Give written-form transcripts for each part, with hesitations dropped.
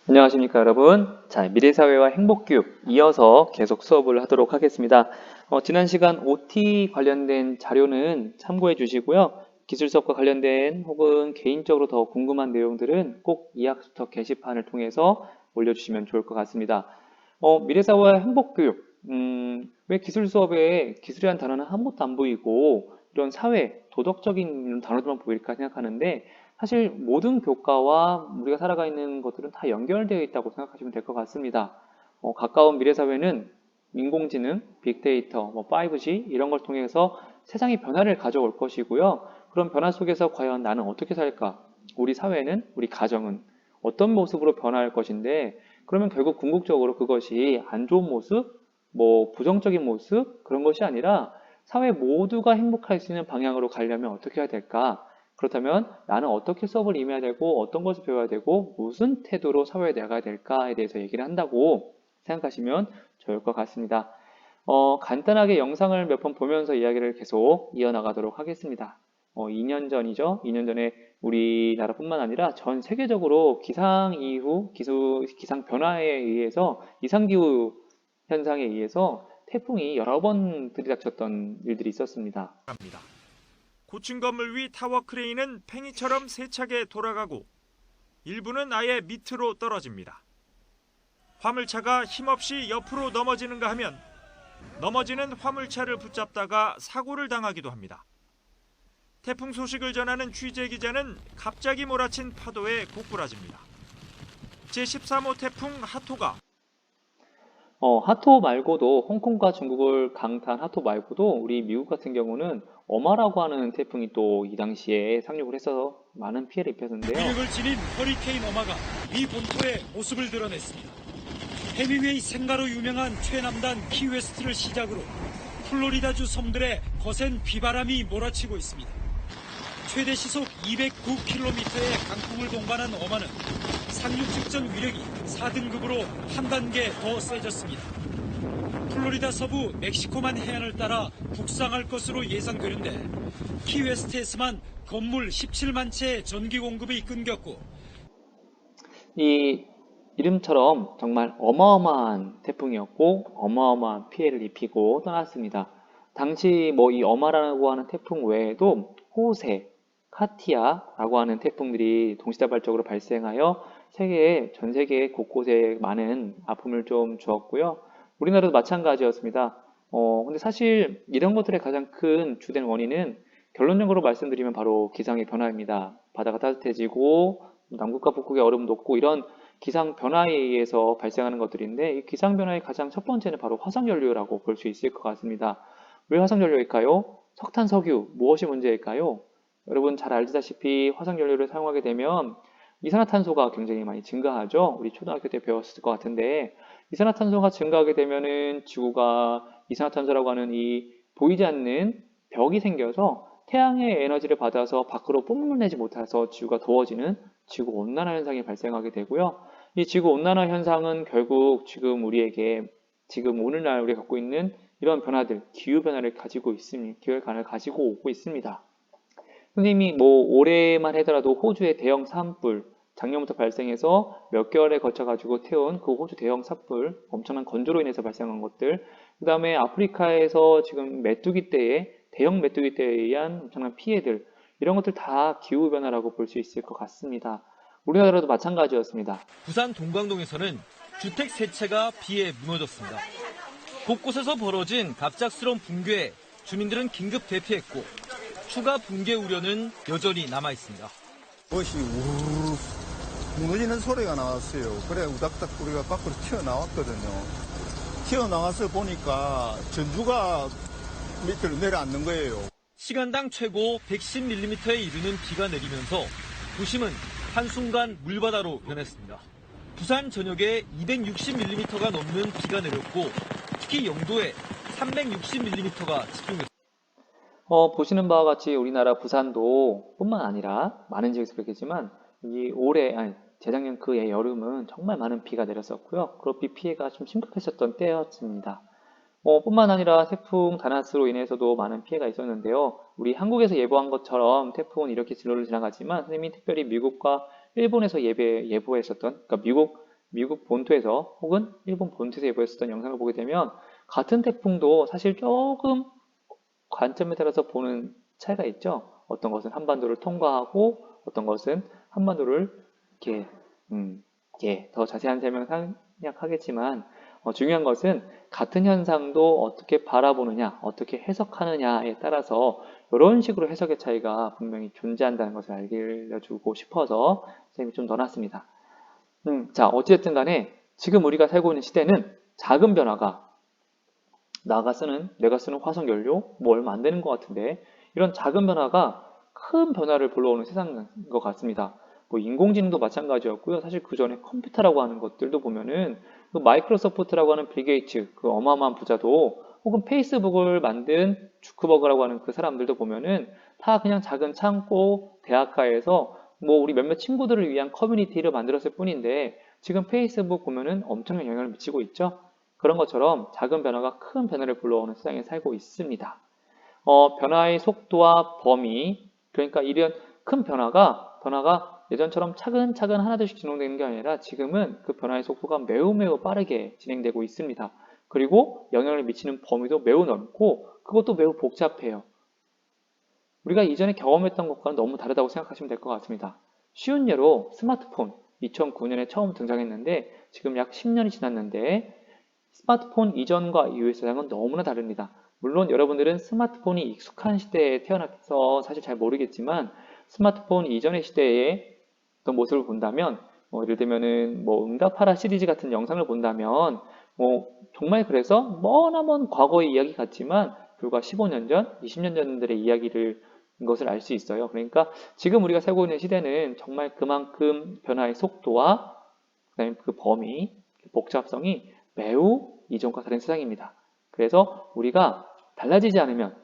안녕하십니까 여러분. 자, 미래사회와 행복교육 이어서 계속 수업을 하도록 하겠습니다. 지난 시간 OT 관련된 자료는 참고해 주시고요. 기술 수업과 관련된 혹은 개인적으로 더 궁금한 내용들은 꼭 이 학습터 게시판을 통해서 올려주시면 좋을 것 같습니다. 미래사회와 행복교육, 왜 기술 수업에 기술이라는 단어는 한 번도 안 보이고 이런 사회, 도덕적인 이런 단어들만 보일까 생각하는데 사실 모든 교과와 우리가 살아가 있는 것들은 다 연결되어 있다고 생각하시면 될 것 같습니다. 가까운 미래 사회는 인공지능, 빅데이터, 5G 이런 걸 통해서 세상의 변화를 가져올 것이고요. 그런 변화 속에서 과연 나는 어떻게 살까? 우리 사회는, 우리 가정은 어떤 모습으로 변화할 것인데 그러면 결국 궁극적으로 그것이 안 좋은 모습, 부정적인 모습 그런 것이 아니라 사회 모두가 행복할 수 있는 방향으로 가려면 어떻게 해야 될까? 그렇다면 나는 어떻게 수업을 임해야 되고 어떤 것을 배워야 되고 무슨 태도로 사회에 나가야 될까에 대해서 얘기를 한다고 생각하시면 좋을 것 같습니다. 간단하게 영상을 몇 번 보면서 이야기를 계속 이어나가도록 하겠습니다. 2년 전이죠. 2년 전에 우리나라뿐만 아니라 전 세계적으로 기상 이후 기상 변화에 의해서 이상기후 현상에 의해서 태풍이 여러 번 들이닥쳤던 일들이 있었습니다. 고층 건물 위 타워 크레인은 팽이처럼 세차게 돌아가고 일부는 아예 밑으로 떨어집니다. 화물차가 힘없이 옆으로 넘어지는가 하면 넘어지는 화물차를 붙잡다가 사고를 당하기도 합니다. 태풍 소식을 전하는 취재 기자는 갑자기 몰아친 파도에 고꾸라집니다. 제13호 태풍 하토가 하토 말고도 홍콩과 중국을 강타한 하토 말고도 우리 미국 같은 경우는 어마라고 하는 태풍이 또 이 당시에 상륙을 해서 많은 피해를 입혔는데요. 위력을 지닌 허리케인 어마가 미 본토의 모습을 드러냈습니다. 해밍웨이 생가로 유명한 최남단 키웨스트를 시작으로 플로리다주 섬들의 거센 비바람이 몰아치고 있습니다. 최대 시속 209km의 강풍을 동반한 어마는 상륙 직전 위력이 4등급으로 한 단계 더 세졌습니다. 플로리다 서부 멕시코만 해안을 따라 북상할 것으로 예상되는데 키웨스트에서만 건물 17만 채의 전기 공급이 끊겼고 이 이름처럼 정말 어마어마한 태풍이었고 어마어마한 피해를 입히고 떠났습니다. 당시 이 어마라고 하는 태풍 외에도 호세, 카티아라고 하는 태풍들이 동시다발적으로 발생하여 전 세계 곳곳에 많은 아픔을 좀 주었고요. 우리나라도 마찬가지였습니다. 근데 사실 이런 것들의 가장 큰 주된 원인은 결론적으로 말씀드리면 바로 기상의 변화입니다. 바다가 따뜻해지고 남극과 북극의 얼음 녹고 이런 기상 변화에 의해서 발생하는 것들인데 이 기상 변화의 가장 첫 번째는 바로 화석연료라고 볼 수 있을 것 같습니다. 왜 화석연료일까요? 석탄, 석유 무엇이 문제일까요? 여러분 잘 알다시피 화석연료를 사용하게 되면 이산화탄소가 굉장히 많이 증가하죠. 우리 초등학교 때 배웠을 것 같은데 이산화탄소가 증가하게 되면은 지구가 이산화탄소라고 하는 이 보이지 않는 벽이 생겨서 태양의 에너지를 받아서 밖으로 뿜어내지 못해서 지구가 더워지는 지구온난화 현상이 발생하게 되고요. 이 지구온난화 현상은 결국 지금 오늘날 우리가 갖고 있는 이런 변화들, 기후변화를 가지고 오고 있습니다. 선생님이 올해만 하더라도 호주의 대형 산불, 작년부터 발생해서 몇 개월에 거쳐가지고 태운 그 호주 대형 산불, 엄청난 건조로 인해서 발생한 것들, 그 다음에 아프리카에서 지금 대형 메뚜기 떼에 의한 엄청난 피해들, 이런 것들 다 기후변화라고 볼 수 있을 것 같습니다. 우리나라도 마찬가지였습니다. 부산 동광동에서는 주택 세 채가 비에 무너졌습니다. 곳곳에서 벌어진 갑작스러운 붕괴에 주민들은 긴급 대피했고 추가 붕괴 우려는 여전히 남아있습니다. 것이 우르르 무너지는 소리가 나왔어요. 그래 우닥닥 우리가 밖으로 튀어나왔거든요. 튀어나와서 보니까 전주가 밑으로 내려앉는 거예요. 시간당 최고 110mm에 이르는 비가 내리면서 도심은 한순간 물바다로 변했습니다. 부산 전역에 260mm가 넘는 비가 내렸고 특히 영도에 360mm가 집중됐습니다. 보시는 바와 같이 우리나라 부산도 뿐만 아니라 많은 지역에서 그렇겠지만 재작년 그해 여름은 정말 많은 비가 내렸었고요. 그런 비 피해가 좀 심각했었던 때였습니다. 뿐만 아니라 태풍 다나스로 인해서도 많은 피해가 있었는데요. 우리 한국에서 예보한 것처럼 태풍은 이렇게 진로를 지나가지만 선생님이 특별히 미국과 일본에서 예보했었던, 그러니까 미국 미국 본토에서 혹은 일본 본토에서 예보했었던 영상을 보게 되면 같은 태풍도 사실 조금 관점에 따라서 보는 차이가 있죠. 어떤 것은 한반도를 통과하고 어떤 것은 한반도를 이렇게 더 자세한 설명 생략하겠지만 중요한 것은 같은 현상도 어떻게 바라보느냐, 어떻게 해석하느냐에 따라서 이런 식으로 해석의 차이가 분명히 존재한다는 것을 알려주고 싶어서 선생님이 좀 넣어놨습니다. 자, 어찌됐든 간에 지금 우리가 살고 있는 시대는 작은 변화가 내가 쓰는 화석 연료 뭐 얼마 안 되는 것 같은데 이런 작은 변화가 큰 변화를 불러오는 세상인 것 같습니다. 뭐 인공지능도 마찬가지였고요. 사실 그 전에 컴퓨터라고 하는 것들도 보면은 그 마이크로소프트라고 하는 빌 게이츠 그 어마어마한 부자도 혹은 페이스북을 만든 주크버그라고 하는 그 사람들도 보면은 다 그냥 작은 창고 대학가에서 뭐 우리 몇몇 친구들을 위한 커뮤니티를 만들었을 뿐인데 지금 페이스북 보면은 엄청난 영향을 미치고 있죠. 그런 것처럼 작은 변화가 큰 변화를 불러오는 세상에 살고 있습니다. 변화의 속도와 범위, 그러니까 이런 큰 변화가 예전처럼 차근차근 하나둘씩 진행되는 게 아니라 지금은 그 변화의 속도가 매우 빠르게 진행되고 있습니다. 그리고 영향을 미치는 범위도 매우 넓고 그것도 매우 복잡해요. 우리가 이전에 경험했던 것과는 너무 다르다고 생각하시면 될 것 같습니다. 쉬운 예로 스마트폰, 2009년에 처음 등장했는데 지금 약 10년이 지났는데 스마트폰 이전과 이후의 세상은 너무나 다릅니다. 물론 여러분들은 스마트폰이 익숙한 시대에 태어나서 사실 잘 모르겠지만 스마트폰 이전의 시대의 어떤 모습을 본다면 예를 들면은 응답하라 시리즈 같은 영상을 본다면 정말 그래서 머나먼 과거의 이야기 같지만 불과 15년 전, 20년 전들의 이야기를 것을 알 수 있어요. 그러니까 지금 우리가 살고 있는 시대는 정말 그만큼 변화의 속도와 그다음에 그 범위, 복잡성이 매우 이전과 다른 세상입니다. 그래서 우리가 달라지지 않으면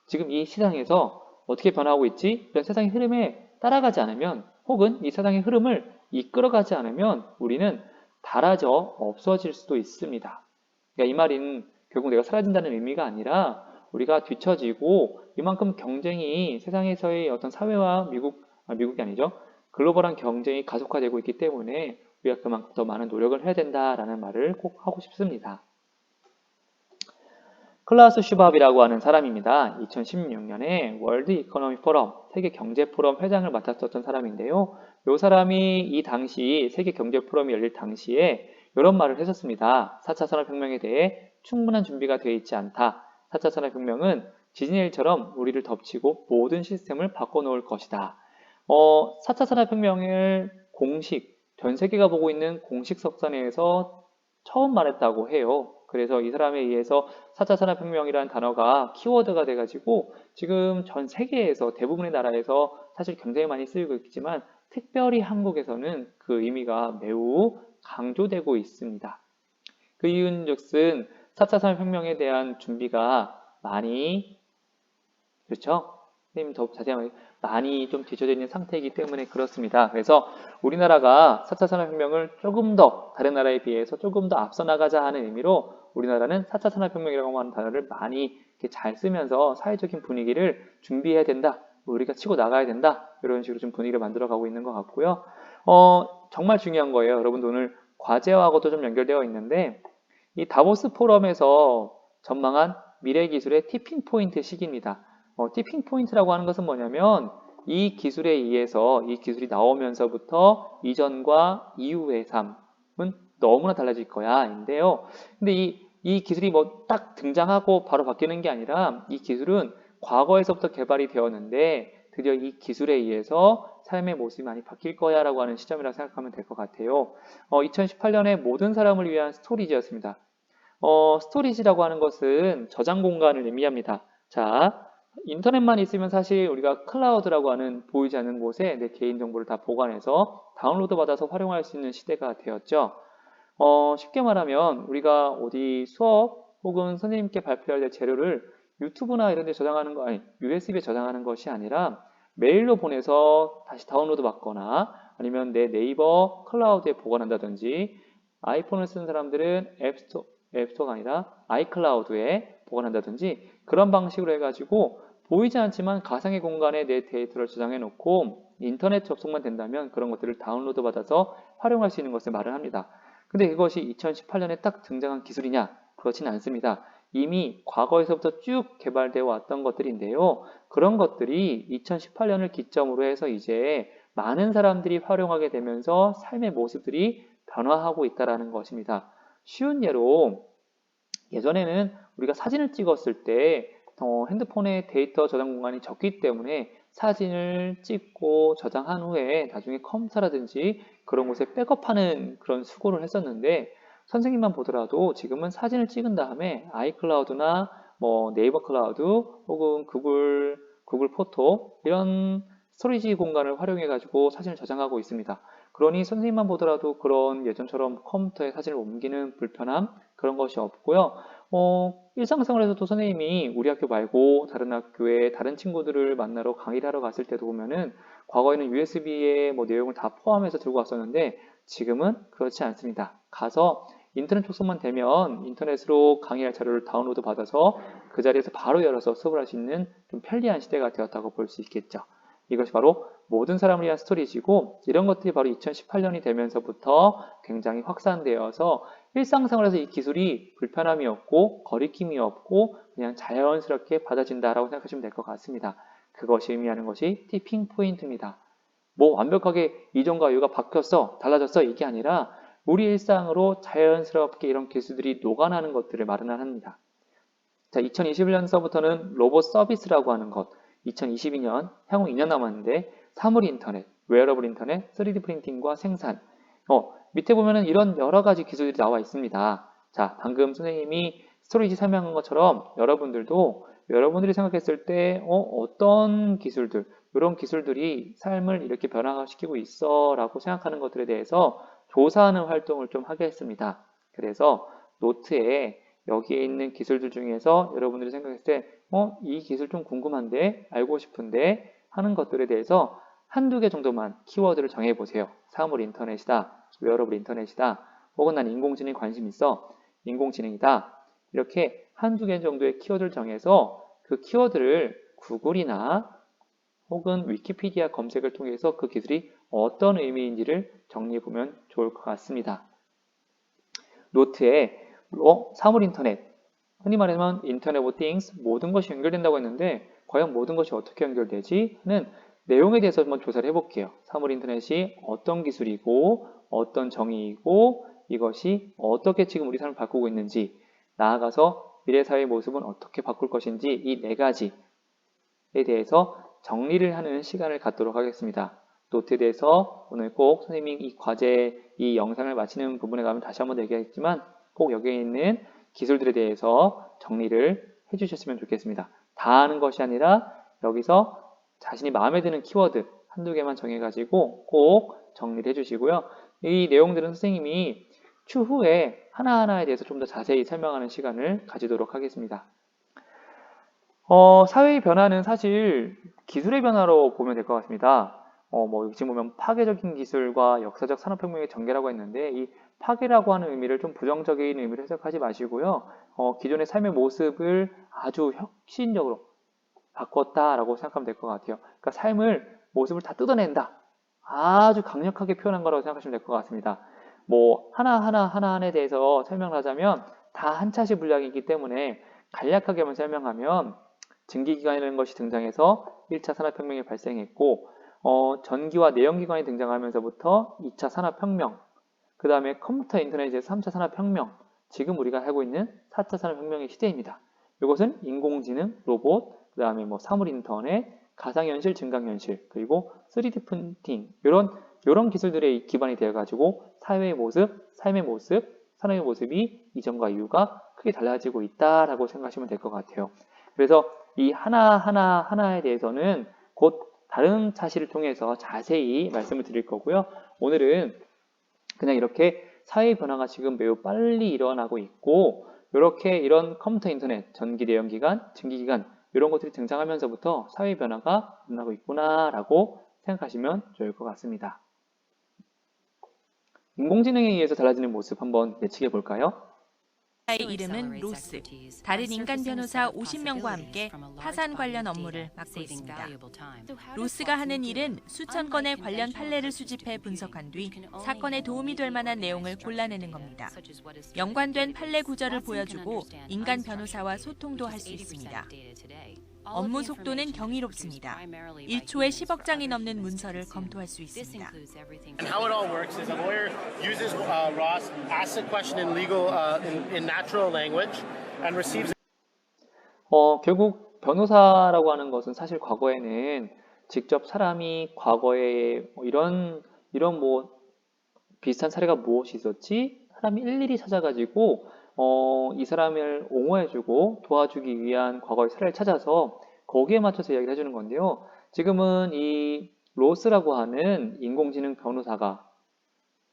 지금 이 세상에서 어떻게 변화하고 있지? 이런 세상의 흐름에 따라가지 않으면 혹은 이 세상의 흐름을 이끌어가지 않으면 우리는 닳아져 없어질 수도 있습니다. 그러니까 이 말은 결국 내가 사라진다는 의미가 아니라 우리가 뒤처지고 이만큼 경쟁이 세상에서의 어떤 사회와 미국이 아니죠. 글로벌한 경쟁이 가속화되고 있기 때문에 우리가 그만큼 더 많은 노력을 해야 된다라는 말을 꼭 하고 싶습니다. 클라우스 슈밥이라고 하는 사람입니다. 2016년에 월드 이코노미 포럼, 세계 경제 포럼 회장을 맡았었던 사람인데요. 이 사람이 이 당시 세계 경제 포럼이 열릴 당시에 이런 말을 했었습니다. 4차 산업혁명에 대해 충분한 준비가 되어 있지 않다. 4차 산업혁명은 지진의 일처럼 우리를 덮치고 모든 시스템을 바꿔놓을 것이다. 4차 산업혁명을 전 세계가 보고 있는 공식 석산에서 처음 말했다고 해요. 그래서 이 사람에 의해서 4차 산업혁명이라는 단어가 키워드가 돼가지고 지금 전 세계에서 대부분의 나라에서 사실 굉장히 많이 쓰이고 있지만 특별히 한국에서는 그 의미가 매우 강조되고 있습니다. 그 이유는즉슨 4차 산업혁명에 대한 준비가 많이 그렇죠? 선생님 더 자세히 많이 좀 뒤쳐져 있는 상태이기 때문에 그렇습니다. 그래서 우리나라가 4차 산업혁명을 조금 더 다른 나라에 비해서 조금 더 앞서 나가자 하는 의미로 우리나라는 4차 산업혁명이라고 하는 단어를 많이 이렇게 잘 쓰면서 사회적인 분위기를 준비해야 된다. 우리가 치고 나가야 된다. 이런 식으로 좀 분위기를 만들어가고 있는 것 같고요. 정말 중요한 거예요. 여러분들 오늘 과제하고도 좀 연결되어 있는데 이 다보스 포럼에서 전망한 미래 기술의 티핑 포인트 시기입니다. 티핑 포인트라고 하는 것은 뭐냐면 이 기술에 의해서 이 기술이 나오면서부터 이전과 이후의 삶은 너무나 달라질 거야 인데요. 근데 이 기술이 딱 등장하고 바로 바뀌는 게 아니라 이 기술은 과거에서부터 개발이 되었는데 드디어 이 기술에 의해서 삶의 모습이 많이 바뀔 거야 라고 하는 시점이라고 생각하면 될 것 같아요. 2018년에 모든 사람을 위한 스토리지였습니다. 스토리지라고 하는 것은 저장 공간을 의미합니다. 자, 인터넷만 있으면 사실 우리가 클라우드라고 하는 보이지 않는 곳에 내 개인정보를 다 보관해서 다운로드 받아서 활용할 수 있는 시대가 되었죠. 쉽게 말하면 우리가 어디 수업 혹은 선생님께 발표할 때 재료를 유튜브나 이런 데 저장하는 거 USB에 저장하는 것이 아니라 메일로 보내서 다시 다운로드 받거나 아니면 내 네이버 클라우드에 보관한다든지 아이폰을 쓰는 사람들은 앱스토어가 아니라 아이클라우드에 보관한다든지 그런 방식으로 해가지고 보이지 않지만 가상의 공간에 내 데이터를 저장해 놓고 인터넷 접속만 된다면 그런 것들을 다운로드 받아서 활용할 수 있는 것을 말을 합니다. 근데 그것이 2018년에 딱 등장한 기술이냐? 그렇지는 않습니다. 이미 과거에서부터 쭉 개발되어 왔던 것들인데요. 그런 것들이 2018년을 기점으로 해서 이제 많은 사람들이 활용하게 되면서 삶의 모습들이 변화하고 있다는 것입니다. 쉬운 예로 예전에는 우리가 사진을 찍었을 때 핸드폰의 데이터 저장 공간이 적기 때문에 사진을 찍고 저장한 후에 나중에 컴퓨터라든지 그런 곳에 백업하는 그런 수고를 했었는데 선생님만 보더라도 지금은 사진을 찍은 다음에 아이클라우드나 뭐 네이버 클라우드 혹은 구글 포토 이런 스토리지 공간을 활용해 가지고 사진을 저장하고 있습니다. 그러니 선생님만 보더라도 그런 예전처럼 컴퓨터에 사진을 옮기는 불편함 그런 것이 없고요. 일상생활에서도 선생님이 우리 학교 말고 다른 학교에 다른 친구들을 만나러 강의를 하러 갔을 때도 보면은 과거에는 USB에 뭐 내용을 다 포함해서 들고 왔었는데 지금은 그렇지 않습니다. 가서 인터넷 접속만 되면 인터넷으로 강의할 자료를 다운로드 받아서 그 자리에서 바로 열어서 수업을 할 수 있는 좀 편리한 시대가 되었다고 볼 수 있겠죠. 이것이 바로 모든 사람을 위한 스토리지고 이런 것들이 바로 2018년이 되면서부터 굉장히 확산되어서 일상생활에서 이 기술이 불편함이 없고 거리낌이 없고 그냥 자연스럽게 받아진다라고 생각하시면 될 것 같습니다. 그것이 의미하는 것이 티핑 포인트입니다. 뭐 완벽하게 이전과 이후가 바뀌었어, 달라졌어 이게 아니라 우리 일상으로 자연스럽게 이런 기술들이 녹아나는 것들을 말은 합니다. 자, 2021년서부터는 로봇 서비스라고 하는 것, 2022년, 향후 2년 남았는데 사물 인터넷, 웨어러블 인터넷, 3D 프린팅과 생산. 밑에 보면은 이런 여러 가지 기술들이 나와 있습니다. 자, 방금 선생님이 스토리지 설명한 것처럼 여러분들도 여러분들이 생각했을 때 어떤 기술들, 이런 기술들이 삶을 이렇게 변화시키고 있어 라고 생각하는 것들에 대해서 조사하는 활동을 좀 하겠습니다. 그래서 노트에 여기에 있는 기술들 중에서 여러분들이 생각했을 때 이 기술 좀 궁금한데 알고 싶은데 하는 것들에 대해서 한두 개 정도만 키워드를 정해보세요. 사물 인터넷이다, 웨어러블 인터넷이다, 혹은 난 인공지능에 관심 있어, 인공지능이다. 이렇게 한두 개 정도의 키워드를 정해서 그 키워드를 구글이나 혹은 위키피디아 검색을 통해서 그 기술이 어떤 의미인지를 정리해보면 좋을 것 같습니다. 노트에 사물 인터넷, 흔히 말하면 인터넷 오브 띵스, 모든 것이 연결된다고 했는데 과연 모든 것이 어떻게 연결되지? 하는 내용에 대해서 한번 조사를 해볼게요. 사물 인터넷이 어떤 기술이고 어떤 정의이고 이것이 어떻게 지금 우리 삶을 바꾸고 있는지 나아가서 미래 사회의 모습은 어떻게 바꿀 것인지 이 네 가지에 대해서 정리를 하는 시간을 갖도록 하겠습니다. 노트에 대해서 오늘 꼭 선생님이 이 과제, 이 영상을 마치는 부분에 가면 다시 한번 얘기했지만 꼭 여기에 있는 기술들에 대해서 정리를 해주셨으면 좋겠습니다. 다 아는 것이 아니라 여기서 자신이 마음에 드는 키워드 한두 개만 정해가지고 꼭 정리를 해주시고요. 이 내용들은 선생님이 추후에 하나하나에 대해서 좀 더 자세히 설명하는 시간을 가지도록 하겠습니다. 사회의 변화는 사실 기술의 변화로 보면 될 것 같습니다. 지금 보면 파괴적인 기술과 역사적 산업혁명의 전개라고 했는데 이 파괴라고 하는 의미를 좀 부정적인 의미로 해석하지 마시고요. 기존의 삶의 모습을 아주 혁신적으로 바꿨다라고 생각하면 될 것 같아요. 그러니까 삶을 모습을 다 뜯어낸다. 아주 강력하게 표현한 거라고 생각하시면 될 것 같습니다. 하나하나에 대해서 설명을 하자면 다 한 차시 분량이기 때문에 간략하게만 설명하면 증기기관이라는 것이 등장해서 1차 산업혁명이 발생했고 전기와 내연기관이 등장하면서부터 2차 산업혁명, 그 다음에 컴퓨터 인터넷에서 3차 산업혁명, 지금 우리가 하고 있는 4차 산업혁명의 시대입니다. 이것은 인공지능, 로봇, 그 다음에 사물 인터넷, 가상현실, 증강현실, 그리고 3D 프린팅 이런 기술들의 기반이 되어가지고 사회의 모습, 삶의 모습, 산업의 모습이 이전과 이후가 크게 달라지고 있다라고 생각하시면 될 것 같아요. 그래서 이 하나에 대해서는 곧 다른 차시를 통해서 자세히 말씀을 드릴 거고요. 오늘은 그냥 이렇게 사회의 변화가 지금 매우 빨리 일어나고 있고 이렇게 이런 컴퓨터 인터넷, 전기 내연기관, 증기기관 이런 것들이 등장하면서부터 사회의 변화가 일어나고 있구나라고 생각하시면 좋을 것 같습니다. 인공지능에 의해서 달라지는 모습 한번 예측해 볼까요? 이름은 로스. 다른 인간 변호사 50명과 함께 파산 관련 업무를 맡고 있습니다. 로스가 하는 일은 수천 건의 관련 판례를 수집해 분석한 뒤 사건에 도움이 될 만한 내용을 골라내는 겁니다. 연관된 판례 구절을 보여주고 인간 변호사와 소통도 할 수 있습니다. 업무 속도는 경이롭습니다. 1초에 10억 장이 넘는 문서를 검토할 수 있습니다. And how it all works is a lawyer uses Ross, asks a question in legal, in natural language, and receives. 결국 변호사라고 하는 것은 사실 과거에는 직접 사람이 과거에 이런 비슷한 사례가 무엇이 있었지? 사람이 일일이 찾아가지고 이 사람을 옹호해주고 도와주기 위한 과거의 사례를 찾아서 거기에 맞춰서 이야기를 해주는 건데요. 지금은 이 로스라고 하는 인공지능 변호사가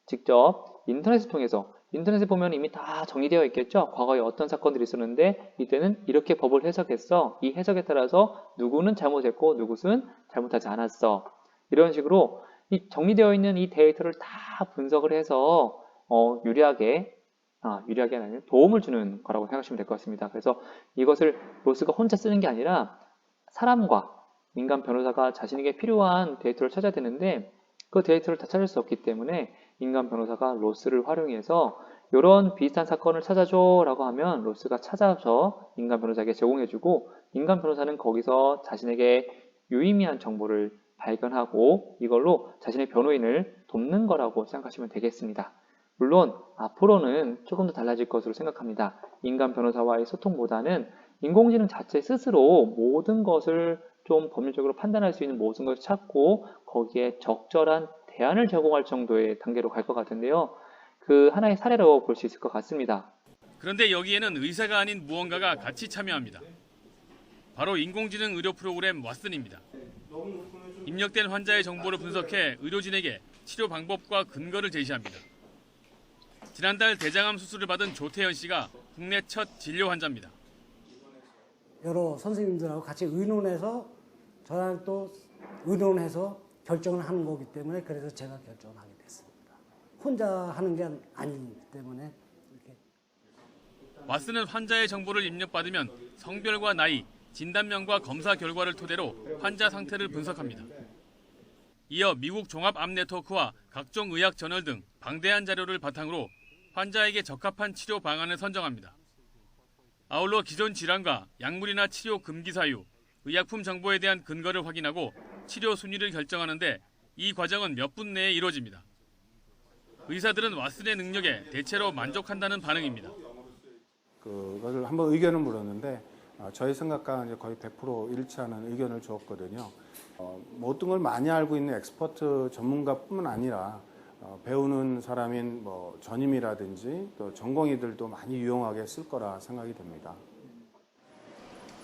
직접 인터넷을 통해서, 인터넷에 보면 이미 다 정리되어 있겠죠. 과거에 어떤 사건들이 있었는데 이때는 이렇게 법을 해석했어. 이 해석에 따라서 누구는 잘못했고 누구는 잘못하지 않았어. 이런 식으로 이 정리되어 있는 이 데이터를 다 분석을 해서 유리하게 아니라 도움을 주는 거라고 생각하시면 될 것 같습니다. 그래서 이것을 로스가 혼자 쓰는 게 아니라 사람과 인간 변호사가 자신에게 필요한 데이터를 찾아야 되는데 그 데이터를 다 찾을 수 없기 때문에 인간 변호사가 로스를 활용해서 이런 비슷한 사건을 찾아줘 라고 하면 로스가 찾아서 인간 변호사에게 제공해주고 인간 변호사는 거기서 자신에게 유의미한 정보를 발견하고 이걸로 자신의 변호인을 돕는 거라고 생각하시면 되겠습니다. 물론 앞으로는 조금 더 달라질 것으로 생각합니다. 인간 변호사와의 소통보다는 인공지능 자체 스스로 모든 것을 좀 법률적으로 판단할 수 있는 모든 것을 찾고 거기에 적절한 대안을 제공할 정도의 단계로 갈 것 같은데요. 그 하나의 사례로 볼 수 있을 것 같습니다. 그런데 여기에는 의사가 아닌 무언가가 같이 참여합니다. 바로 인공지능 의료 프로그램 왓슨입니다. 입력된 환자의 정보를 분석해 의료진에게 치료 방법과 근거를 제시합니다. 지난달 대장암 수술을 받은 조태현 씨가 국내 첫 진료 환자입니다. 여러 선생님들하고 같이 의논해서 저랑 또 의논해서 결정을 하는 거기 때문에 그래서 제가 결정을 하게 됐습니다. 혼자 하는 게 아니기 때문에 이렇게. 왓슨은 환자의 정보를 입력받으면 성별과 나이, 진단명과 검사 결과를 토대로 환자 상태를 분석합니다. 이어 미국 종합암네트워크와 각종 의학 저널 등 방대한 자료를 바탕으로 환자에게 적합한 치료 방안을 선정합니다. 아울러 기존 질환과 약물이나 치료 금기 사유, 의약품 정보에 대한 근거를 확인하고 치료 순위를 결정하는데 이 과정은 몇 분 내에 이루어집니다. 의사들은 왓슨의 능력에 대체로 만족한다는 반응입니다. 그것을 한번 의견을 물었는데 저희 생각과 이제 거의 100% 일치하는 의견을 주었거든요. 모든 걸 많이 알고 있는 엑스퍼트 전문가뿐만 아니라 배우는 사람인 전임이라든지 또 전공의들도 많이 유용하게 쓸 거라 생각이 됩니다.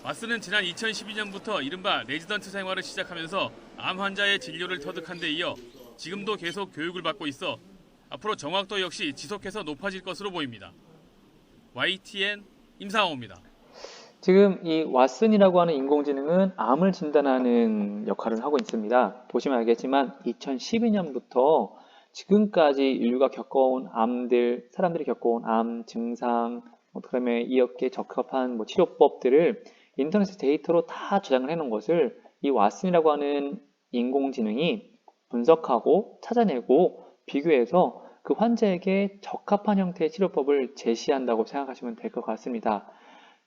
왓슨은 지난 2012년부터 이른바 레지던트 생활을 시작하면서 암 환자의 진료를 터득한 데 이어 지금도 계속 교육을 받고 있어 앞으로 정확도 역시 지속해서 높아질 것으로 보입니다. YTN 임상호입니다. 지금 이 왓슨이라고 하는 인공지능은 암을 진단하는 역할을 하고 있습니다. 보시면 알겠지만 2012년부터 지금까지 인류가 겪어온 암들, 사람들이 겪어온 암 증상, 그다음에 이어께 적합한 치료법들을 인터넷 데이터로 다 저장을 해놓은 것을 이 왓슨이라고 하는 인공지능이 분석하고 찾아내고 비교해서 그 환자에게 적합한 형태의 치료법을 제시한다고 생각하시면 될 것 같습니다.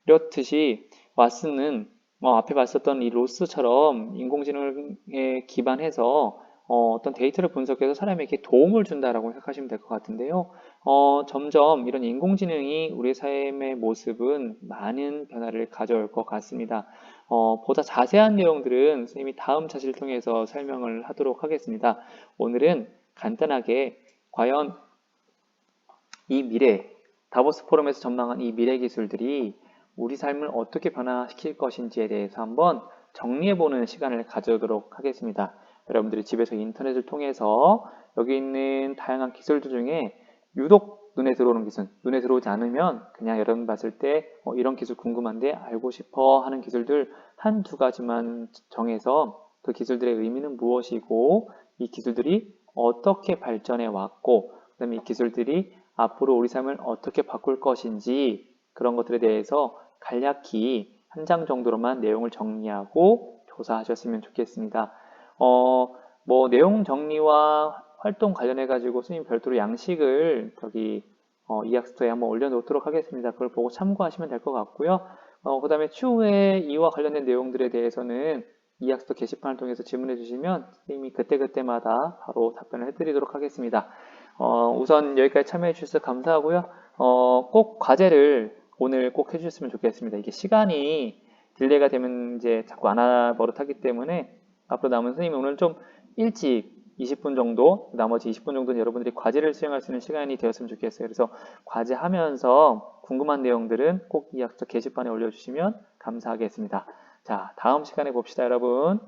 이렇듯이 왓슨은 앞에 봤었던 이 로스처럼 인공지능에 기반해서 어떤 데이터를 분석해서 사람에게 도움을 준다라고 생각하시면 될 것 같은데요. 점점 이런 인공지능이 우리 삶의 모습은 많은 변화를 가져올 것 같습니다. 보다 자세한 내용들은 선생님이 다음 차시를 통해서 설명을 하도록 하겠습니다. 오늘은 간단하게 과연 이 미래, 다보스 포럼에서 전망한 이 미래 기술들이 우리 삶을 어떻게 변화시킬 것인지에 대해서 한번 정리해보는 시간을 가져도록 하겠습니다. 여러분들이 집에서 인터넷을 통해서 여기 있는 다양한 기술들 중에 유독 눈에 들어오는 기술, 눈에 들어오지 않으면 그냥 여러분 봤을 때 이런 기술 궁금한데 알고 싶어 하는 기술들 한두 가지만 정해서 그 기술들의 의미는 무엇이고 이 기술들이 어떻게 발전해 왔고 그 다음에 이 기술들이 앞으로 우리 삶을 어떻게 바꿀 것인지 그런 것들에 대해서 간략히 한 장 정도로만 내용을 정리하고 조사하셨으면 좋겠습니다. 뭐 내용 정리와 활동 관련해 가지고 선생님 별도로 양식을 이학스토에 한번 올려놓도록 하겠습니다. 그걸 보고 참고하시면 될 것 같고요. 그 다음에 추후에 이와 관련된 내용들에 대해서는 이학스토 게시판을 통해서 질문해 주시면 선생님이 그때그때마다 바로 답변을 해드리도록 하겠습니다. 우선 여기까지 참여해 주셔서 감사하고요. 꼭 과제를 오늘 꼭 해주셨으면 좋겠습니다. 이게 시간이 딜레이가 되면 이제 자꾸 안 버릇하기 때문에 앞으로 남은 선생님이 오늘 좀 일찍 20분 정도, 나머지 20분 정도는 여러분들이 과제를 수행할 수 있는 시간이 되었으면 좋겠어요. 그래서 과제하면서 궁금한 내용들은 꼭 이학스토 게시판에 올려주시면 감사하겠습니다. 자, 다음 시간에 봅시다, 여러분.